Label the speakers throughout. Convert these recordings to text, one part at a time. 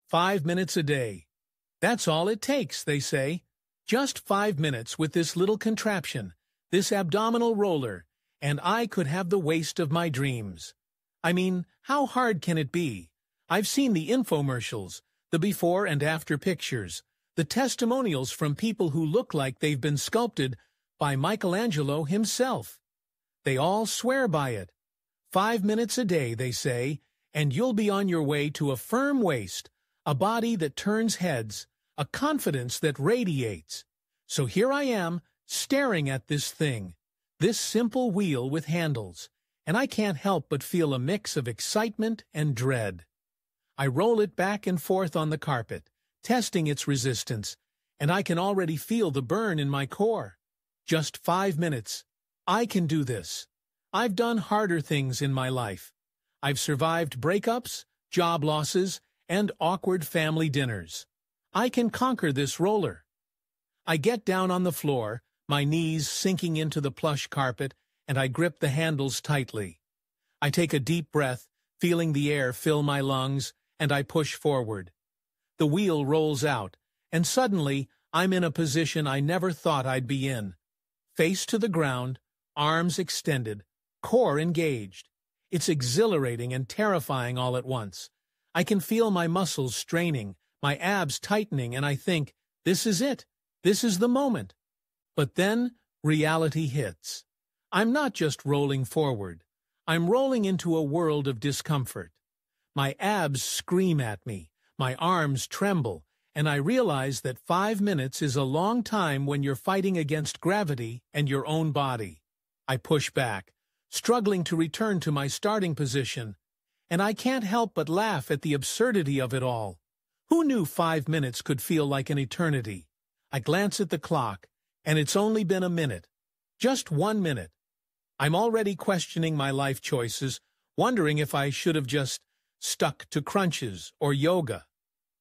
Speaker 1: 5 minutes a day. That's all it takes, they say. Just 5 minutes with this little contraption, this abdominal roller, and I could have the waist of my dreams. I mean, how hard can it be? I've seen the infomercials, the before and after pictures, the testimonials from people who look like they've been sculpted by Michelangelo himself. They all swear by it. 5 minutes a day, they say, and you'll be on your way to a firm waist, a body that turns heads, a confidence that radiates. So here I am, staring at this thing, this simple wheel with handles, and I can't help but feel a mix of excitement and dread. I roll it back and forth on the carpet, testing its resistance, and I can already feel the burn in my core. Just 5 minutes. I can do this. I've done harder things in my life. I've survived breakups, job losses, and awkward family dinners. I can conquer this roller. I get down on the floor, my knees sinking into the plush carpet, and I grip the handles tightly. I take a deep breath, feeling the air fill my lungs, and I push forward. The wheel rolls out, and suddenly I'm in a position I never thought I'd be in. Face to the ground, arms extended, core engaged. It's exhilarating and terrifying all at once. I can feel my muscles straining, my abs tightening, and I think, this is it. This is the moment. But then reality hits. I'm not just rolling forward. I'm rolling into a world of discomfort. My abs scream at me, my arms tremble, and I realize that 5 minutes is a long time when you're fighting against gravity and your own body. I push back, struggling to return to my starting position, and I can't help but laugh at the absurdity of it all. Who knew 5 minutes could feel like an eternity? I glance at the clock, and it's only been a minute. Just 1 minute. I'm already questioning my life choices, wondering if I should have just stuck to crunches or yoga.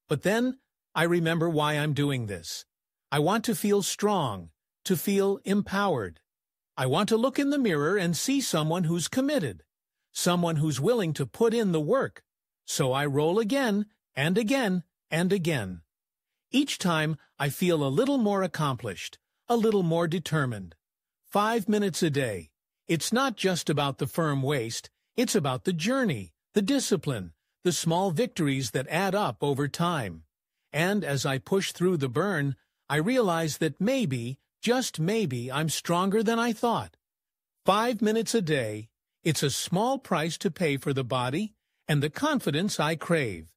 Speaker 1: But then I remember why I'm doing this. I want to feel strong, to feel empowered. I want to look in the mirror and see someone who's committed, someone who's willing to put in the work. So I roll again and again and again. Each time I feel a little more accomplished, a little more determined. 5 minutes a day. It's not just about the firm waist, it's about the journey, the discipline, the small victories that add up over time. And as I push through the burn, I realize that maybe, just maybe, I'm stronger than I thought. 5 minutes a day, it's a small price to pay for the body and the confidence I crave.